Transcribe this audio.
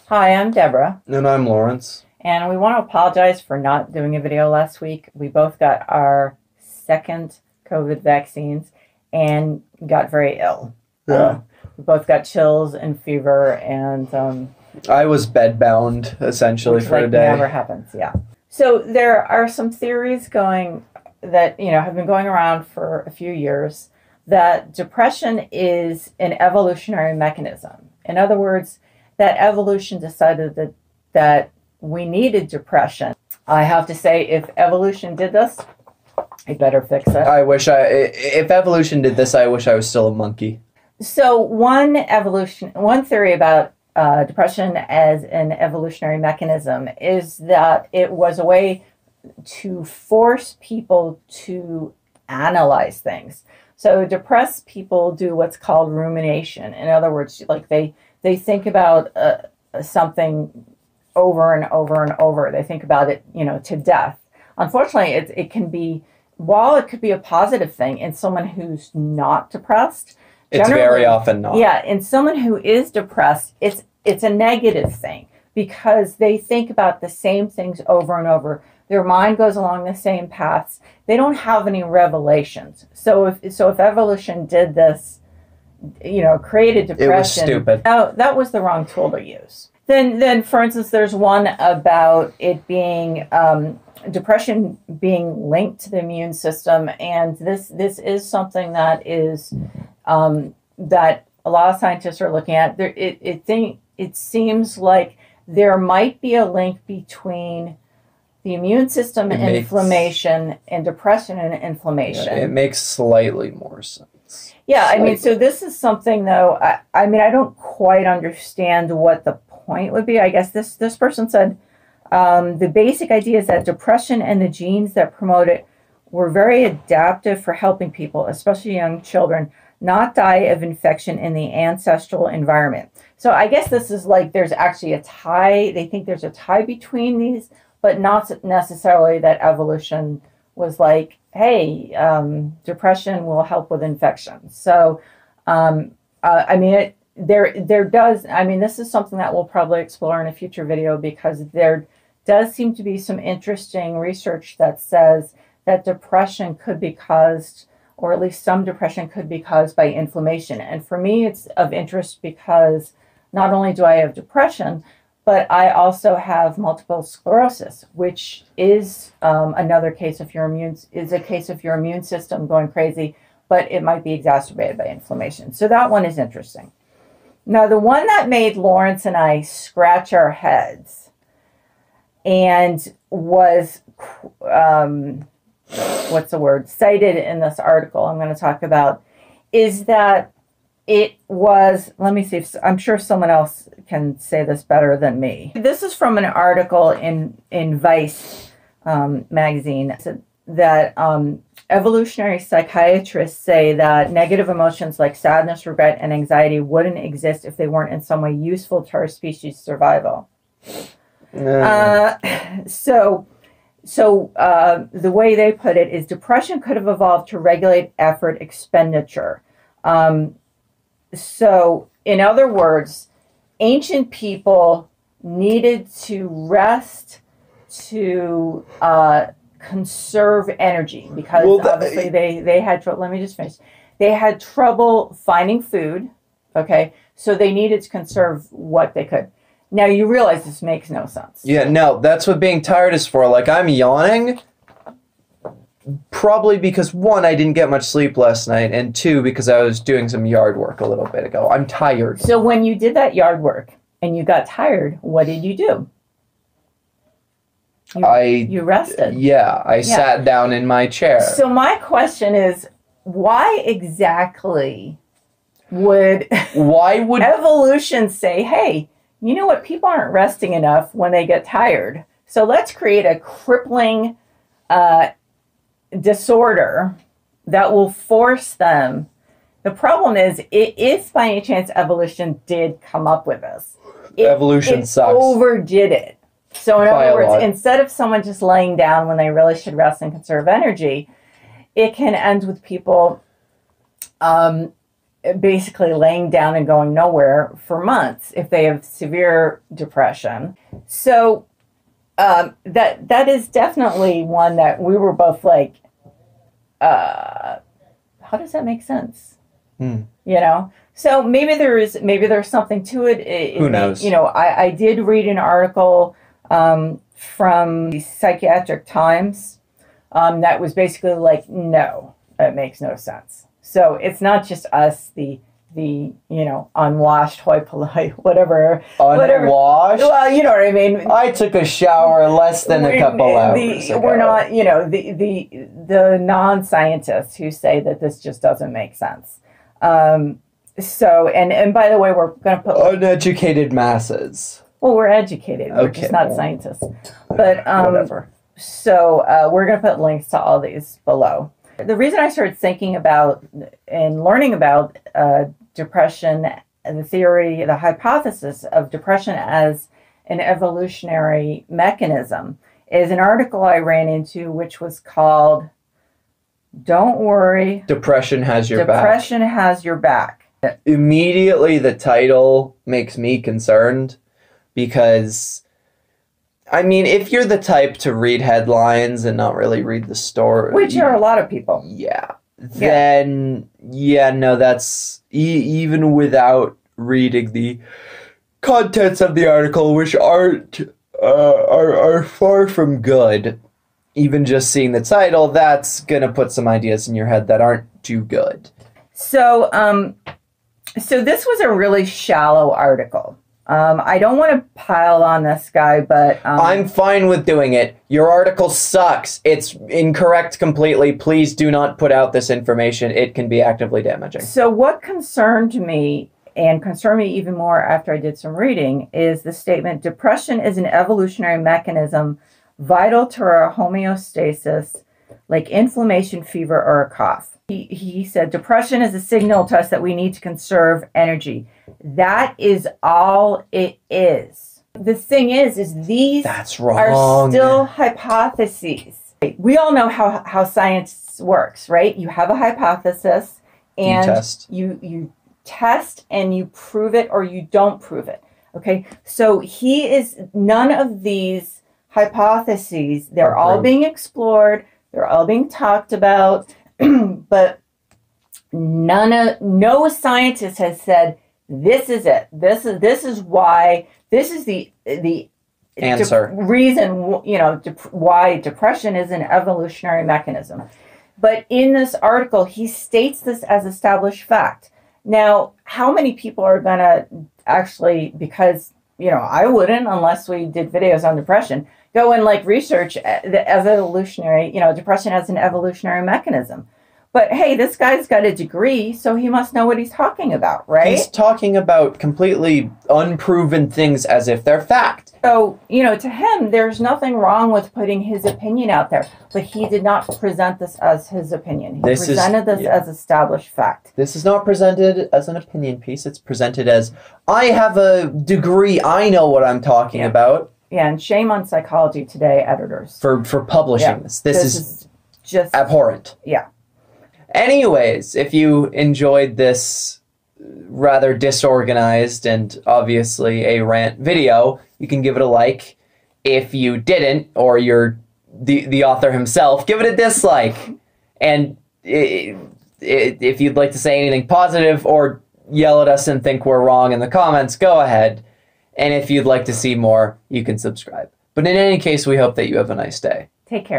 Hi, I'm Deborah. And I'm Lawrence. And we want to apologize for not doing a video last week. We both got our second COVID vaccines and got very ill. Yeah. We both got chills and fever, and I was bedbound essentially for a day. Never happens, yeah. So there are some theories going that have been going around for a few years that depression is an evolutionary mechanism. In other words, that evolution decided that we needed depression. I have to say, if evolution did this, it better fix it. If evolution did this, I wish I was still a monkey. So one theory about depression as an evolutionary mechanism is that it was a way to force people to analyze things. So depressed people do what's called rumination. In other words, like they think about something over and over and over. They think about it, to death. Unfortunately, it can be, while it could be a positive thing in someone who's not depressed, it's very often not. Yeah, in someone who is depressed, it's a negative thing because they think about the same things over and over. Their mind goes along the same paths. They don't have any revelations. So if evolution did this, created depression, it was stupid. That was the wrong tool to use. Then, for instance, there's one about it being depression being linked to the immune system, and this is something that is that a lot of scientists are looking at. It seems like there might be a link between the immune system inflammation and depression and inflammation. Yeah, it makes slightly more sense. Yeah, slightly. So this is something, though, I don't quite understand what the point would be. I guess this person said the basic idea is that depression and the genes that promote it were very adaptive for helping people, especially young children, not die of infection in the ancestral environment. So I guess this is like there's actually a tie. They think there's a tie between these, but not necessarily that evolution was like, hey, depression will help with infection. So, this is something that we'll probably explore in a future video because there does seem to be some interesting research that says that depression could be caused, or at least some depression could be caused by inflammation. And for me, it's of interest because not only do I have depression, but I also have multiple sclerosis, which is another case of your immune system going crazy, but it might be exacerbated by inflammation. So that one is interesting. Now, the one that made Lawrence and I scratch our heads and was, cited in this article I'm going to talk about is that it was, let me see if, I'm sure someone else can say this better than me. This is from an article in Vice magazine that evolutionary psychiatrists say that negative emotions like sadness, regret, and anxiety wouldn't exist if they weren't in some way useful to our species' survival. So the way they put it is depression could have evolved to regulate effort expenditure. So, in other words, ancient people needed to rest to conserve energy because obviously they had trouble. Let me just finish. They had trouble finding food. Okay, so they needed to conserve what they could. Now you realize this makes no sense. Yeah, no, that's what being tired is for. Like, I'm yawning. Probably because, one, I didn't get much sleep last night, and two, because I was doing some yard work a little bit ago. I'm tired. So when you did that yard work and you got tired, what did you do? You rested. Yeah, I sat down in my chair. So my question is, why exactly would evolution say, hey, you know what, people aren't resting enough when they get tired, so let's create a crippling disorder that will force them. The problem is, if by any chance evolution did come up with this, evolution sucks. Overdid it. So in other words, instead of someone just laying down when they really should rest and conserve energy, it can end with people basically laying down and going nowhere for months if they have severe depression. So that is definitely one that we were both like, how does that make sense? You know? So maybe there's something to it. Who knows? You know, I did read an article from the Psychiatric Times that was basically like, no, it makes no sense. So it's not just us, the you know, unwashed, hoi polloi, whatever. Unwashed? Well, you know what I mean. I took a shower less than a couple hours ago. We're not, you know, the non-scientists who say that this just doesn't make sense. So, and by the way, we're going to put... Uneducated masses. Well, we're educated. We're just not scientists. But, whatever. So, we're going to put links to all these below. The reason I started thinking about and learning about depression, the theory, the hypothesis of depression as an evolutionary mechanism is an article I ran into which was called, "Don't Worry, Depression Has Your Back." Depression Has Your Back. Immediately the title makes me concerned because, I mean, if you're the type to read headlines and not really read the story... Which are a lot of people. Yeah. Then, no, that's... even without reading the contents of the article, which aren't... are far from good, even just seeing the title, that's gonna put some ideas in your head that aren't too good. So, so this was a really shallow article. I don't want to pile on this guy, but... I'm fine with doing it. Your article sucks. It's incorrect completely. Please do not put out this information. It can be actively damaging. So what concerned me, and concerned me even more after I did some reading, is the statement, "Depression is an evolutionary mechanism vital to our homeostasis, like inflammation, fever, or a cough." He said, "Depression is a signal to us that we need to conserve energy." That is all it is. The thing is these That's are wrong. still hypotheses. We all know how science works, right? You have a hypothesis and you test and you prove it or you don't prove it. Okay, so none of these hypotheses, they're all being explored, they're all being talked about, but no scientist has said, this is it. This is why. This is the answer. Reason, you know, why depression is an evolutionary mechanism. But in this article, he states this as established fact. Now, how many people are gonna actually, because, you know, I wouldn't unless we did videos on depression, go and like research the evolutionary, you know, depression as an evolutionary mechanism. But hey, this guy's got a degree, so he must know what he's talking about, right? He's talking about completely unproven things as if they're fact. So, you know, to him, there's nothing wrong with putting his opinion out there, but he did not present this as his opinion. He presented this as established fact. This is not presented as an opinion piece. It's presented as, I have a degree, I know what I'm talking about. Yeah, and shame on Psychology Today editors. For publishing this. This is just abhorrent. Yeah. Anyways, if you enjoyed this rather disorganized and obviously a rant video, you can give it a like. If you didn't, or you're the author himself, give it a dislike. And if you'd like to say anything positive or yell at us and think we're wrong in the comments, go ahead. And if you'd like to see more, you can subscribe. But in any case, we hope that you have a nice day. Take care.